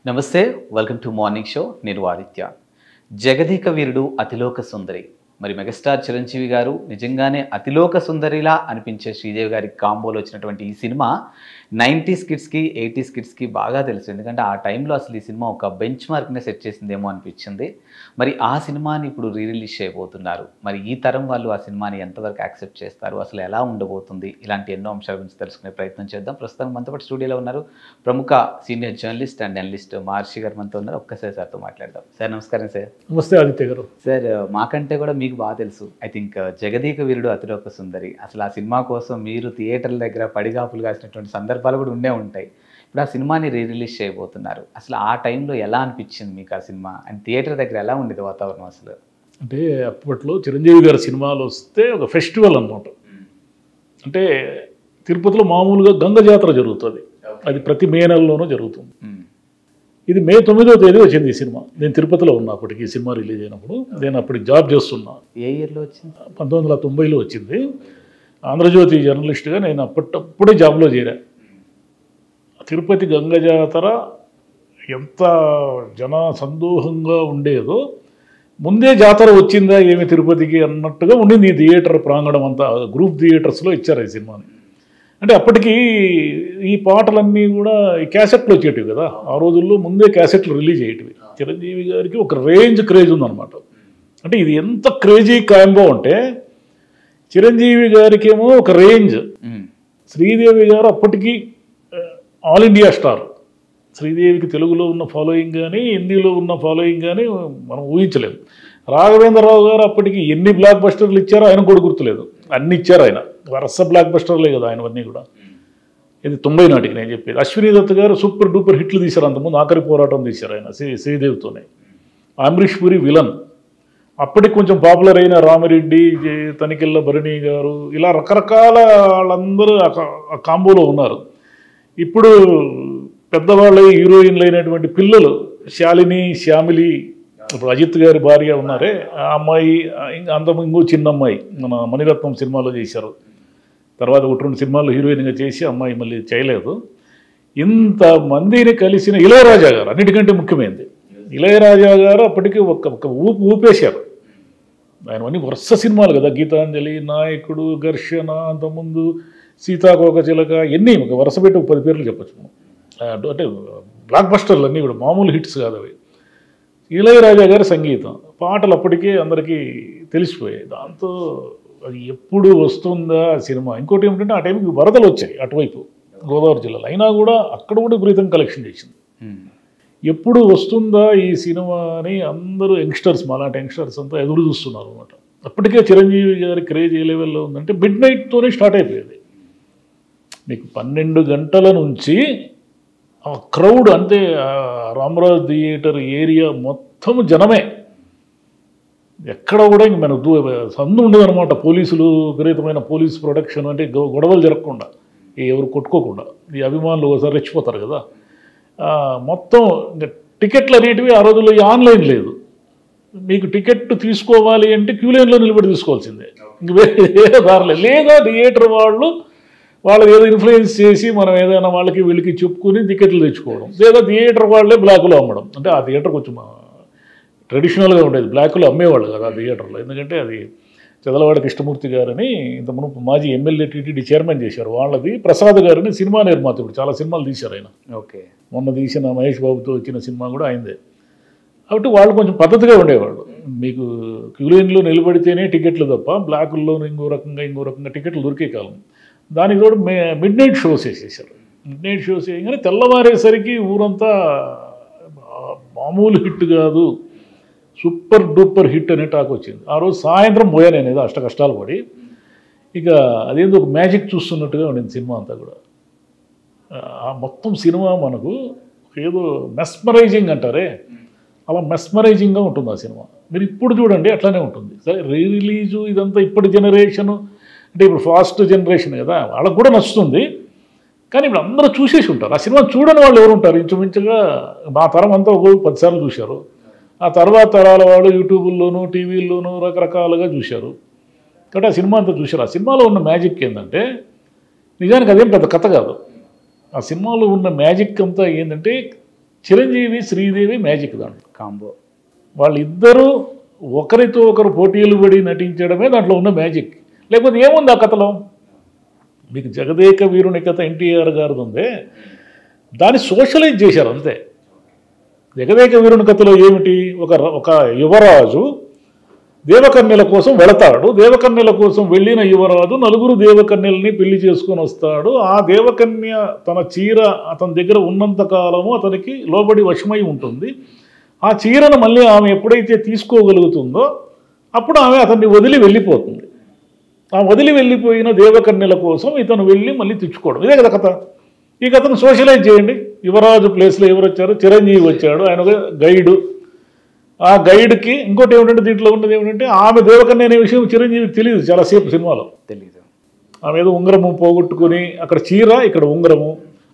నమస్తే welcome to morning show నేను ఆదిత్య. జగదేక వీరుడు అతిలోక సుందరి మరి మెగాస్టార్ చిరంజీవి గారు నిజంగానే అతిలోక సుందరిలా అనిపించే శ్రీదేవి గారి కాంబోలో వచ్చినటువంటి ఈ సినిమా 90s కిడ్స్కి 80s కిడ్స్కి బాగా తెలుసు. ఎందుకంటే ఆ టైంలో అసలు ఈ సినిమా ఒక బెంచ్ మార్క్నే సెట్ చేసిందేమో అనిపించింది. మరి ఆ సినిమాని ఇప్పుడు రిలీజ్ చేయబోతున్నారు. మరి ఈ తరం వాళ్ళు ఆ సినిమాని ఎంతవరకు యాక్సెప్ట్ చేస్తారు, అసలు ఎలా ఉండబోతుంది, ఇలాంటి ఎన్నో అంశాల గురించి తెలుసుకునే ప్రయత్నం చేద్దాం. ప్రస్తుతం మనతో పాటు స్టూడియోలో ఉన్నారు ప్రముఖ సీనియర్ జర్నలిస్ట్ అండ్ అనలిస్ట్ మహర్షి గారు మనతో ఉన్నారు. ఒక్కసారి సార్తో మాట్లాడదాం. సార్ నమస్కారం. సార్ నమస్తే ఆదిత్య గారు. సార్ మాకంటే కూడా మీకు బాగా తెలుసు. ఐ థింక్ జగదేక వీరుడు అతిలోక సుందరి అసలు ఆ సినిమా కోసం మీరు థియేటర్ల దగ్గర పడిగాపులు కాసినటువంటి సందర్భాలు కూడా ఉండే ఉంటాయి. ఇప్పుడు ఆ సినిమాని రిలీజ్ చేయబోతున్నారు. అసలు ఆ టైంలో ఎలా అనిపించింది మీకు ఆ సినిమా అండ్ థియేటర్ దగ్గర ఎలా ఉండేది వాతావరణం అసలు? అంటే అప్పట్లో చిరంజీవి గారి సినిమాలు వస్తే ఒక ఫెస్టివల్ అన్నమాట. అంటే తిరుపతిలో మామూలుగా గంగ జాతర జరుగుతుంది. అది ప్రతి మే నెలలోనూ జరుగుతుంది. ఇది మే 9వ తేదీ వచ్చింది ఈ సినిమా. నేను తిరుపతిలో ఉన్నా అప్పటికి ఈ సినిమా రిలీజ్ అయినప్పుడు. నేను అప్పటికి జాబ్ చేస్తున్నా. ఏ ఇయర్లో వచ్చింది? 1990లో వచ్చింది. ఆంధ్రజ్యోతి జర్నలిస్ట్గా నేను అప్పుడే జాబ్లో చేరా. తిరుపతి గంగ జాతర ఎంత జన సందోహంగా ఉండేదో, ముందే జాతర వచ్చిందా ఏమి తిరుపతికి అన్నట్టుగా ఉండింది ఈ థియేటర్ ప్రాంగణం అంతా. గ్రూప్ థియేటర్స్లో ఇచ్చారు ఈ సినిమాని. అంటే అప్పటికి ఈ పాటలన్నీ కూడా ఈ క్యాసెట్లు వచ్చేటివి కదా. ఆ రోజుల్లో ముందే క్యాసెట్లు రిలీజ్ అయ్యేటివి. చిరంజీవి గారికి ఒక రేంజ్ క్రేజ్ ఉందన్నమాట. అంటే ఇది ఎంత క్రేజీ కాంబో అంటే, చిరంజీవి గారికి ఏమో ఒక రేంజ్, శ్రీదేవి గారు అప్పటికి ఆల్ ఇండియా స్టార్. శ్రీదేవికి తెలుగులో ఉన్న ఫాలోయింగ్ కానీ హిందీలో ఉన్న ఫాలోయింగ్ కానీ మనం ఊహించలేము. రాఘవేంద్రరావు గారు అప్పటికి ఎన్ని బ్లాక్ బస్టర్లు ఇచ్చారో ఆయన కూడా గుర్తులేదు. అన్ని ఇచ్చారు ఆయన. వరుస బ్లాక్ బస్టర్లే కదా ఆయనవన్నీ కూడా. ఇది 90 నాటికి నేను చెప్పేది. అశ్విని దత్ గారు సూపర్ డూపర్ హిట్లు తీశారు. అంతకుముందు ఆఖరి పోరాటం తీశారు ఆయన శ్రీదేవితోనే. అమరీష్ పురి విలన్. అప్పటికి కొంచెం పాపులర్ అయిన రామిరెడ్డి, తనికెళ్ళ భరణి గారు, ఇలా రకరకాల వాళ్ళందరూ ఆ కాంబోలో ఉన్నారు. ఇప్పుడు పెద్దవాళ్ళ హీరోయిన్లు అయినటువంటి పిల్లలు శాలిని, శ్యామిలి, ఇప్పుడు అజిత్ గారి భార్య ఉన్నారే ఆ అమ్మాయి, ఇంకో చిన్న అమ్మాయి మన మణిరత్నం సినిమాలో చేశారు. తర్వాత 1-2 సినిమాల్లో హీరోయిన్గా చేసి అమ్మాయి మళ్ళీ చేయలేదు. ఇంతమందిని కలిసిన ఇళయరాజా గారు అన్నిటికంటే ముఖ్యమైనది. ఇళయరాజా గారు అప్పటికి ఒక ఊపేశారు. ఆయనవన్నీ వరుస సినిమాలు కదా. గీతాంజలి, నాయకుడు, ఘర్షణ, అంతకుముందు సీతాకోకచిలక, ఎన్ని ఒక వరుస పెట్టి 10 పేర్లు చెప్పచ్చు. అంటే బ్లాక్ బస్టర్లు అన్నీ కూడా మామూలు హిట్స్ కాదు అవి. ఇళయరాజా గారి సంగీతం, పాటలు అప్పటికే అందరికీ తెలిసిపోయాయి. దాంతో అది ఎప్పుడు వస్తుందా సినిమా. ఇంకోటి ఏమిటంటే ఆ టైంకి వరదలు వచ్చాయి అటువైపు గోదావరి జిల్లాలో. అయినా కూడా అక్కడ కూడా విపరీతం కలెక్షన్ చేసింది. ఎప్పుడు వస్తుందా ఈ సినిమా అని అందరూ యంగ్స్టర్స్, మాలాంటి యంగ్స్టర్స్ అంతా ఎదురు చూస్తున్నారు అనమాట. అప్పటికే చిరంజీవి గారి క్రేజ్ ఏ లెవెల్లో ఉందంటే మిడ్ నైట్తోనే స్టార్ట్ అయిపోయేది. మీకు 12 గంటల నుంచి ఆ క్రౌడ్, అంటే రామరాజ్ థియేటర్ ఏరియా మొత్తం జనమే. ఎక్కడ కూడా ఇంక మనకు సందు ఉండదన్నమాట. పోలీసులు, విపరీతమైన పోలీస్ ప్రొటెక్షన్, అంటే గొడవలు జరగకుండా, ఎవరు కొట్టుకోకుండా. ఈ అభిమానులు ఒకసారి రెచ్చిపోతారు కదా. మొత్తం ఇంకా టికెట్లు అనేటివి ఆ రోజుల్లో ఆన్లైన్ లేదు. మీకు టికెట్ తీసుకోవాలి అంటే క్యూ లైన్లో నిలబడి తీసుకోవాల్సిందే. ఇంక వేరే దారిలేదు. లేదా థియేటర్ వాళ్ళకి ఏదో ఇన్ఫ్లుయెన్స్ చేసి మనం ఏదైనా వాళ్ళకి వీళ్ళకి చెప్పుకుని టికెట్లు తెచ్చుకోవడం, లేదా థియేటర్ వాళ్ళే బ్లాక్లో అమ్మడం. అంటే ఆ థియేటర్ కొంచెం ట్రెడిషనల్గా ఉండేది, బ్లాక్లో అమ్మేవాళ్ళు కదా ఆ థియేటర్లో. ఎందుకంటే అది చదలవాడి కృష్ణమూర్తి గారని ఇంతకుముందు మాజీ ఎమ్మెల్యే టీటీడీ చైర్మన్ చేశారు. వాళ్ళది ప్రసాద్ గారని సినిమా నిర్మాత, ఇప్పుడు చాలా సినిమాలు తీశారు ఆయన. ఓకే. మొన్న తీసిన మహేష్ బాబుతో వచ్చిన సినిమా కూడా ఆయనదే. కాబట్టి వాళ్ళు కొంచెం పద్ధతిగా ఉండేవాళ్ళు. మీకు క్యూలైన్లో నిలబడితేనే టికెట్లు తప్ప బ్లాకుల్లో ఇంకో రకంగా టికెట్లు దొరికే కాలం. దానికి కూడా మిడ్ నైట్ షోస్ వేసేసారు. మిడ్ నైట్ షోస్ వేయగానే తెల్లవారేసరికి ఊరంతా మామూలు హిట్ కాదు, సూపర్ డూపర్ హిట్ అనే టాక్ వచ్చింది. ఆ రోజు సాయంత్రం పోయాను నేను, ఏదో అష్ట కష్టాలు పడి. ఇక అదేందో ఒక మ్యాజిక్ చూస్తున్నట్టుగా ఉండింది సినిమా అంతా కూడా. ఆ మొత్తం సినిమా మనకు ఏదో మెస్మరైజింగ్ అంటారే, అలా మెస్మరైజింగ్గా ఉంటుంది ఆ సినిమా. మీరు ఇప్పుడు చూడండి అట్లానే ఉంటుంది. సరే రిలీజు ఇదంతా ఇప్పటి జనరేషను, అంటే ఇప్పుడు ఫాస్ట్ జనరేషన్ కదా, వాళ్ళకు కూడా నచ్చుతుంది. కానీ ఇప్పుడు అందరూ చూసేసి ఉంటారు. ఆ సినిమా చూడని వాళ్ళు ఎవరు ఉంటారు? ఇంచుమించుగా మా తరం అంతా 10 సార్లు చూశారు. ఆ తర్వాత తరాల వాళ్ళు యూట్యూబ్లోనూ టీవీల్లోనూ రకరకాలుగా చూశారు. కాబట్టి ఆ సినిమా అంతా చూశారు. ఆ సినిమాలో ఉన్న మ్యాజిక్ ఏంటంటే, నిజానికి అదేం పెద్ద కథ కాదు. ఆ సినిమాలో ఉన్న మ్యాజిక్ అంతా ఏంటంటే, చిరంజీవి శ్రీదేవి మ్యాజిక్ దాంట్లో కాంబో. వాళ్ళిద్దరూ ఒకరితో ఒకరు పోటీలు పడి నటించడమే దాంట్లో ఉన్న మ్యాజిక్. లేకపోతే ఏముంది ఆ కథలో? మీకు జగదేక వీరుని కథ ఎన్టీఆర్ గారిది ఉందే, దాన్ని సోషలైజ్ చేశారు అంతే. జగదేక వీరుని కథలో ఏమిటి? ఒక యువరాజు దేవకన్యల కోసం వెళతాడు. దేవకన్యల కోసం వెళ్ళిన యువరాజు నలుగురు దేవకన్యలని పెళ్లి చేసుకొని వస్తాడు. ఆ దేవకన్య తన చీర అతని దగ్గర ఉన్నంత కాలము అతనికి లోబడి వశమై ఉంటుంది. ఆ చీరను మళ్ళీ ఆమె ఎప్పుడైతే తీసుకోగలుగుతుందో అప్పుడు ఆమె అతన్ని వదిలి వెళ్ళిపోతుంది. ఆ వదిలి వెళ్ళిపోయిన దేవకన్యల కోసం ఇతను వెళ్ళి మళ్ళీ తెచ్చుకోవడం, ఇదే కదా కథ. ఈ కథను సోషలైజ్ చేయండి. యువరాజు ప్లేస్లో ఎవరు వచ్చారు? చిరంజీవి వచ్చాడు, ఆయన ఒక గైడు. ఆ గైడ్కి ఇంకోటి ఏమిటంటే, దీంట్లో ఉన్నది ఏమిటంటే, ఆమె దేవకన్య అనే విషయం చిరంజీవికి తెలియదు చాలాసేపు సినిమాలో. తెలీదు. ఆమె ఏదో ఉంగరము పోగొట్టుకుని, అక్కడ చీర ఇక్కడ ఉంగరము,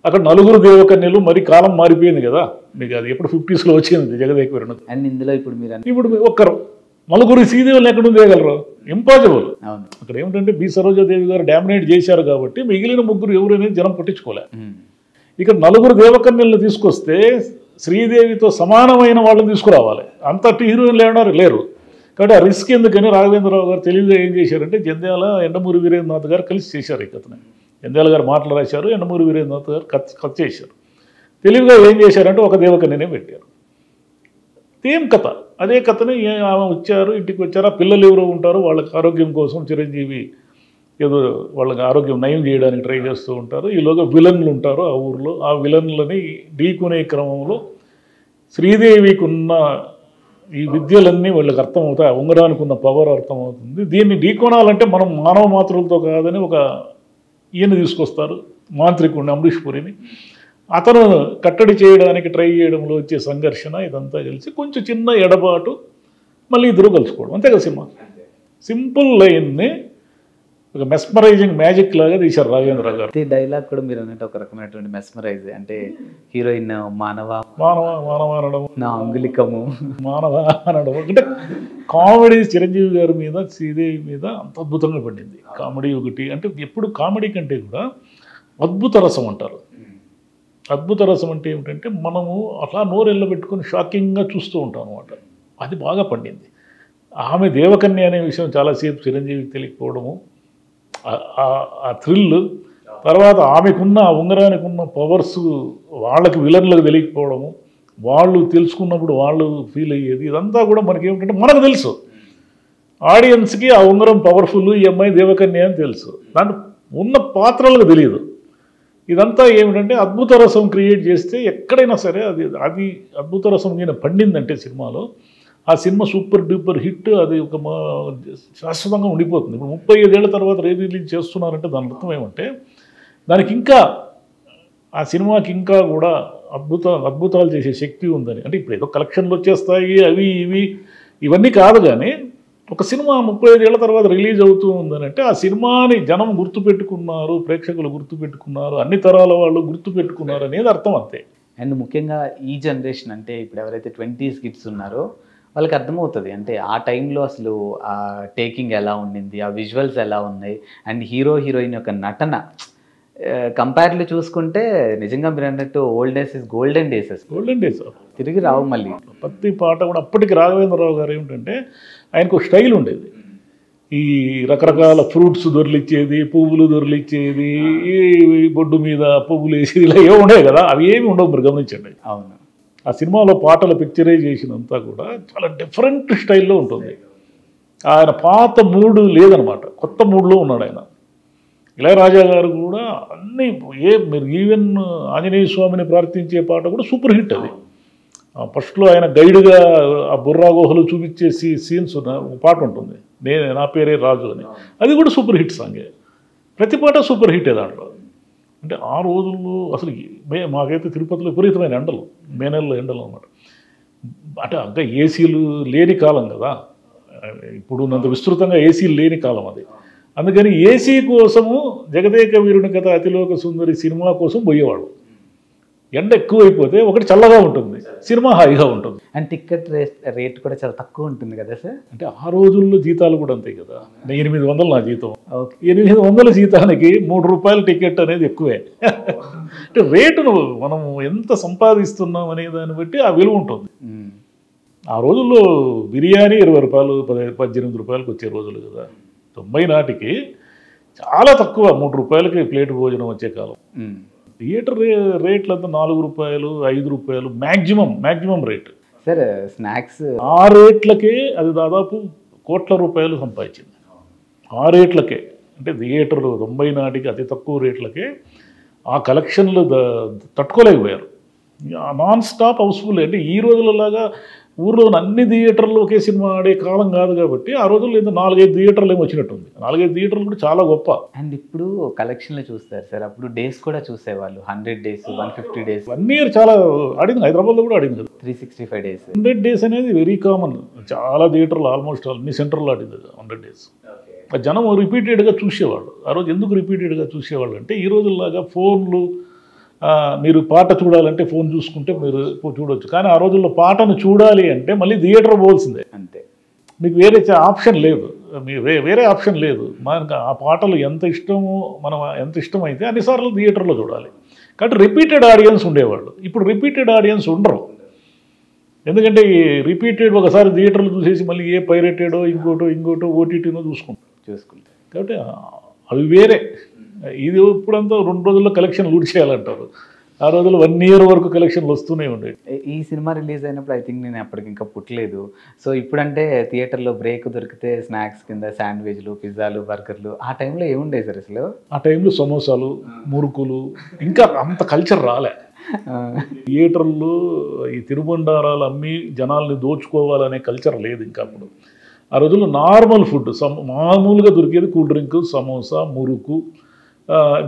అక్కడ నలుగురు దేవకన్యలు. మరి కాలం మారిపోయింది కదా మీకు, అది ఎప్పుడు 50s వచ్చింది జగదేక వీరుడు. అండ్ ఇందులో ఇప్పుడు మీరు ఇప్పుడు ఒక్కరు నలుగురు శ్రీదేవులు ఎక్కడ చేయగలరు? ఇంపాసిబుల్. అవును. అక్కడ ఏమిటంటే బి సరోజాదేవి గారు డామినేట్ చేశారు కాబట్టి మిగిలిన ముగ్గురు ఎవరైనా జనం పట్టించుకోలే. ఇక్కడ నలుగురు దేవకన్యలను తీసుకొస్తే శ్రీదేవితో సమానమైన వాళ్ళని తీసుకురావాలి. అంతటి హీరోయిన్లు లేరు కాబట్టి ఆ రిస్క్ ఎందుకని రాఘవేంద్రరావు గారు తెలివిగా ఏం చేశారంటే, జంధ్యాల ఎండమూరి వీరేంద్రనాథ్ గారు కలిసి చేశారు ఈ కథని. జంధ్యాల గారు మాటలు రాశారు, ఎండమూరి వీరేంద్రనాథ్ గారు కథ చేశారు. తెలివిగా ఏం చేశారంటే ఒక దేవకన్యనే పెట్టారు. సేమ్ కథ, అదే కథని ఆమె వచ్చారు, ఇంటికి వచ్చారు. ఆ పిల్లలు ఎవరో ఉంటారు, వాళ్ళకి ఆరోగ్యం కోసం చిరంజీవి ఏదో వాళ్ళకి ఆరోగ్యం నయం చేయడానికి ట్రై చేస్తూ ఉంటారు. ఈలోగా విలన్లు ఉంటారు ఆ ఊర్లో. ఆ విలన్లని ఢీకునే క్రమంలో శ్రీదేవికి ఉన్న ఈ విద్యలన్నీ వాళ్ళకి అర్థమవుతాయి. ఆ ఉంగరానికి ఉన్న పవర్ అర్థమవుతుంది. దీన్ని ఢీకొనాలంటే మనం మానవ మాతృలతో కాదని ఒక ఈయన తీసుకొస్తారు, మాంత్రికుడిని అమరీష్ పురిని. అతను కట్టడి చేయడానికి ట్రై చేయడంలో వచ్చే సంఘర్షణ ఇదంతా కలిసి కొంచెం చిన్న ఎడబాటు, మళ్ళీ ఇద్దరు కలుసుకోవడం, అంతే కదా సినిమా. సింపుల్ లైన్ని ఒక మెస్మరైజింగ్ మ్యాజిక్ లాగా తీశారు రాఘవేంద్ర గారు. ఈ డైలాగ్ కూడా మీరు అన్నట్టు ఒక రకమైనటువంటి మెస్మరైజ్, అంటే హీరోయిన్ మానవ అనడం, నా అంగులికము మానవ అనడం, అంటే కామెడీ చిరంజీవి గారి మీద శ్రీదేవి మీద అంత అద్భుతంగా పడింది. కామెడీ ఒకటి అంటే, ఎప్పుడు కామెడీ కంటే కూడా అద్భుత రసం అంటారు. అద్భుత రసం అంటే ఏమిటంటే, మనము అట్లా నోరెళ్ళ పెట్టుకొని షాకింగ్గా చూస్తూ ఉంటాం అనమాట. అది బాగా పండింది. ఆమె దేవకన్య అనే విషయం చాలాసేపు చిరంజీవికి తెలియకపోవడము, ఆ థ్రిల్, తర్వాత ఆమెకున్న ఉంగరానికి ఉన్న పవర్స్ వాళ్ళకి విలన్లకు తెలియకపోవడము, వాళ్ళు తెలుసుకున్నప్పుడు వాళ్ళు ఫీల్ అయ్యేది, ఇదంతా కూడా మనకి ఏమిటంటే మనకు తెలుసు, ఆడియన్స్కి ఆ ఉంగరం పవర్ఫుల్, ఈ అమ్మాయి దేవకన్య అని తెలుసు, దాంట్లో ఉన్న పాత్రలకు తెలియదు. ఇదంతా ఏమిటంటే అద్భుత రసం క్రియేట్ చేస్తే ఎక్కడైనా సరే అది అద్భుత రసం నేను పండిందంటే సినిమాలో, ఆ సినిమా సూపర్ డూపర్ హిట్. అది ఒక శాశ్వతంగా ఉండిపోతుంది. ఇప్పుడు 35 ఏళ్ల తర్వాత రిలీజ్ చేస్తున్నారంటే దాని అర్థం ఏమంటే, దానికి ఇంకా ఆ సినిమాకి ఇంకా కూడా అద్భుతాలు చేసే శక్తి ఉందని. అంటే ఇప్పుడు ఏదో కలెక్షన్లు వచ్చేస్తాయి అవి ఇవి ఇవన్నీ కాదు, కానీ ఒక సినిమా 35 ఏళ్ల తర్వాత రిలీజ్ అవుతూ ఉందని అంటే ఆ సినిమాని జనం గుర్తుపెట్టుకున్నారు, ప్రేక్షకులు గుర్తుపెట్టుకున్నారు, అన్ని తరాల వాళ్ళు గుర్తుపెట్టుకున్నారు అనేది అర్థం, అంతే. అండ్ ముఖ్యంగా ఈ జనరేషన్, అంటే ఇప్పుడు ఎవరైతే 20s కిడ్స్ ఉన్నారో వాళ్ళకి అర్థమవుతుంది, అంటే ఆ టైంలో అసలు ఆ టేకింగ్ ఎలా ఉండింది, ఆ విజువల్స్ ఎలా ఉన్నాయి, అండ్ హీరో హీరోయిన్ యొక్క నటన కంపేర్లు చూసుకుంటే నిజంగా మీరు అన్నట్టు old days is golden days. తిరిగి రావు మళ్ళీ. ప్రతి పాట కూడా అప్పటికి రాఘవేంద్రరావు గారు ఏమిటంటే ఆయనకు స్టైల్ ఉండేది. ఈ రకరకాల ఫ్రూట్స్ దొరిలిచ్చేది, పువ్వులు దొరిలిచ్చేది, ఈ బొడ్డు మీద పువ్వులు వేసేది, ఇలా ఏమి ఉండేవి కదా, అవి ఏమి ఉండవు, మీరు గమనించండి. అవును. ఆ సినిమాలో పాటల పిక్చరైజేషన్ అంతా కూడా చాలా డిఫరెంట్ స్టైల్లో ఉంటుంది. ఆయన పాత మూడు లేదనమాట, కొత్త మూడ్లో ఉన్నాడు ఆయన. ఇళయరాజా గారు కూడా అన్నీ మీరు ఈవెన్ ఆంజనేయ స్వామిని ప్రార్థించే పాట కూడా సూపర్ హిట్. అది ఫస్ట్లో ఆయన గైడ్గా ఆ బుర్రా గుహలు చూపించేసి సీన్స్ పాట ఉంటుంది, నా పేరే రాజు అని, అది కూడా సూపర్ హిట్ సాంగే. ప్రతి పాట సూపర్ హిట్ దాంట్లో. అంటే ఆ రోజుల్లో అసలు మాకైతే తిరుపతిలో విపరీతమైన ఎండలు, మే నెలలో ఎండలు అనమాట. అంటే ఇంకా ఏసీలు లేని కాలం కదా, ఇప్పుడు ఉన్నంత విస్తృతంగా ఏసీలు లేని కాలం అది. అందుకని ఏసీ కోసము జగదేక వీరుని కథ అతిలోక సుందరి సినిమా కోసం పోయేవాడు. ఎండ ఎక్కువైపోతే ఒకటి చల్లగా ఉంటుంది, సినిమా హాయిగా ఉంటుంది. అండ్ టికెట్ రేట్ కూడా చాలా తక్కువ ఉంటుంది కదా సార్? అంటే ఆ రోజుల్లో జీతాలు కూడా అంతే కదా. 800 నా జీతం. ఓకే. 800 జీతానికి 3 రూపాయల టికెట్ అనేది ఎక్కువే. అంటే రేటును మనం ఎంత సంపాదిస్తున్నాం అనే దాన్ని బట్టి ఆ విలువ ఉంటుంది. ఆ రోజుల్లో బిర్యానీ 20 రూపాయలు 18 రూపాయలకు వచ్చే రోజులు కదా. 90 నాటికి చాలా తక్కువ, 3 రూపాయలకి ప్లేట్ భోజనం వచ్చే కాలం. థియేటర్ రేట్లు అంతా 4 రూపాయలు 5 రూపాయలు మ్యాక్సిమం రేట్. సార్ స్నాక్స్ ఆ రేట్లకే అది దాదాపు కోట్ల రూపాయలు సంపాదించింది. ఆ రేట్లకే, అంటే థియేటర్లు 90 నాటికి అతి తక్కువ రేట్లకే ఆ కలెక్షన్లు తట్టుకోలేకపోయారు. Non stop Housefull. అంటే ఈ రోజులలాగా ఊర్లో అన్ని థియేటర్లు ఒకే సినిమా ఆడే కాలం కాదు కాబట్టి ఆ రోజుల్లో ఏదో 4-5 థియేటర్లు ఏమో వచ్చినట్టుంది. 4-5 థియేటర్లు కూడా చాలా గొప్ప. అండ్ ఇప్పుడు కలెక్షన్లు చూస్తారు సార్, అప్పుడు డేస్ కూడా చూసేవాళ్ళు. 100 days 150 days 1 year చాలా ఆడింది. హైదరాబాద్లో కూడా ఆడింది కదా. 365 days 100 days అనేది వెరీ కామన్. చాలా థియేటర్లు ఆల్మోస్ట్ అన్ని సెంటర్లో ఆడింది 100 days. జనం రిపీటెడ్గా చూసేవాళ్ళు. ఆ రోజు ఎందుకు రిపీటెడ్గా చూసేవాళ్ళు అంటే ఈ రోజుల్లాగా ఫోన్లు, మీరు పాట చూడాలంటే ఫోన్ చూసుకుంటే మీరు చూడవచ్చు. కానీ ఆ రోజుల్లో పాటను చూడాలి అంటే మళ్ళీ థియేటర్ పోవాల్సిందే. అంతే, మీకు వేరే ఆప్షన్ లేదు. వేరే ఆప్షన్ లేదు. మనకు ఆ పాటలు ఎంత ఇష్టమో, మనం ఎంత ఇష్టమైతే అన్నిసార్లు థియేటర్లో చూడాలి. కాబట్టి రిపీటెడ్ ఆడియన్స్ ఉండేవాళ్ళు. ఇప్పుడు రిపీటెడ్ ఆడియన్స్ ఉండరు. ఎందుకంటే రిపీటెడ్ ఒకసారి థియేటర్లు చూసేసి మళ్ళీ ఏ పైరేటెడో ఇంకోటో ఓటీటీనో చూసుకుంటారు. కాబట్టి అవి వేరే. ఇది ఇప్పుడంతా 2 రోజుల్లో కలెక్షన్ లూట్ చేయాలంటారు. ఆ రోజుల్లో 1 year వరకు కలెక్షన్లు వస్తూనే ఉండేవి. ఈ సినిమా రిలీజ్ అయినప్పుడు ఐ థింక్ నేను అప్పటికి ఇంకా పుట్టలేదు. సో ఇప్పుడంటే థియేటర్లో బ్రేక్ దొరికితే స్నాక్స్ కింద శాండ్విచ్లు, పిజ్జాలు, బర్గర్లు, ఆ టైంలో ఏముండేది సార్ అసలు? ఆ టైంలో సమోసాలు, మురుకులు, ఇంకా అంత కల్చర్ రాలే. థియేటర్లు ఈ తిరుబండారాలు అమ్మి జనాల్ని దోచుకోవాలనే కల్చర్ లేదు ఇంకా అప్పుడు. ఆ రోజుల్లో నార్మల్ ఫుడ్ మామూలుగా దొరికేది. Cool drink, samosa, murukku,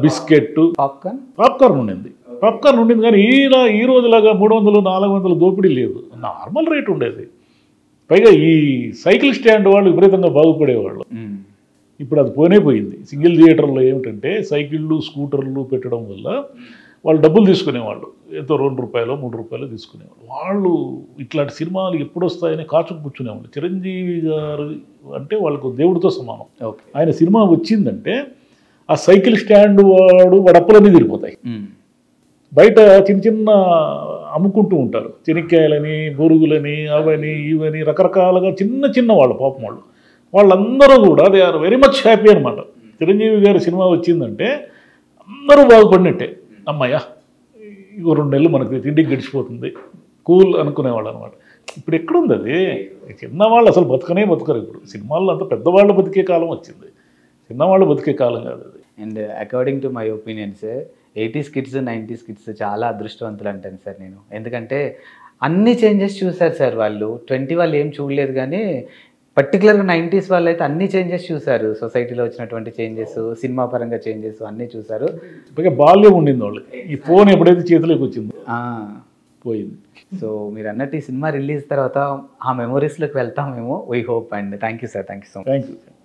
biscuit, popcorn ఉండింది. కానీ ఈ రోజులాగా 300-400 దోపిడీ లేదు. నార్మల్ రేట్ ఉండేది. పైగా ఈ సైకిల్ స్టాండ్ వాళ్ళు విపరీతంగా బాగుపడేవాళ్ళు. ఇప్పుడు అది పోయింది. సింగిల్ థియేటర్లో ఏమిటంటే సైకిళ్ళు, స్కూటర్లు పెట్టడం వల్ల వాళ్ళు డబ్బులు తీసుకునేవాళ్ళు. ఎంతో 2 రూపాయలు 3 రూపాయలు తీసుకునేవాళ్ళు. వాళ్ళు ఇట్లాంటి సినిమాలు ఎప్పుడు వస్తాయని కాచుకు కూర్చునేవాళ్ళు. చిరంజీవి గారు అంటే వాళ్ళకు దేవుడితో సమానం. ఆయన సినిమా వచ్చిందంటే ఆ సైకిల్ స్టాండ్ వాడు అప్పులన్నీ తీరిపోతాయి. బయట చిన్న అమ్ముకుంటూ ఉంటారు. చెనిక్కాయలని, బొరుగులని, అవని ఇవని రకరకాలుగా చిన్న వాళ్ళు పాపం వాళ్ళందరూ కూడా they are very much happy అనమాట. చిరంజీవి గారి సినిమా వచ్చిందంటే అందరూ బాగుపడినట్టే. అమ్మాయ్యా ఇంకో 2 నెలలు మనకి తిండికి గడిచిపోతుంది, కూల్ అనుకునేవాళ్ళు అనమాట. ఇప్పుడు ఎక్కడుంది అది? చిన్నవాళ్ళు అసలు బతకరు ఇప్పుడు. సినిమాల్లో అంతా పెద్దవాళ్ళు బతికే కాలం వచ్చింది, చిన్నవాళ్ళు బతికే కాలం కాదు అది. And according to my opinions 80s kids 90s kids చాలా అదృష్టవంతులు అంటాను సార్ నేను. ఎందుకంటే అన్ని చేంజెస్ చూశారు సార్ వాళ్ళు. 20 వాళ్ళు ఏం చూడలేదు, కానీ పర్టికులర్గా 90s వాళ్ళు అయితే అన్ని చేంజెస్ చూశారు. సొసైటీలో వచ్చినటువంటి చేంజెస్, సినిమా పరంగా చేంజెస్ అన్నీ చూశారు. ఇప్పటికే బాల్యం ఉండింది వాళ్ళకి. ఈ ఫోన్ ఎప్పుడైతే చేతిలోకి వచ్చిందో పోయింది. సో మీరు అన్నట్టు ఈ సినిమా రిలీజ్ తర్వాత ఆ మెమొరీస్లోకి వెళ్తామేమో. We hope. And thank you sir, thank you so much. Thank you.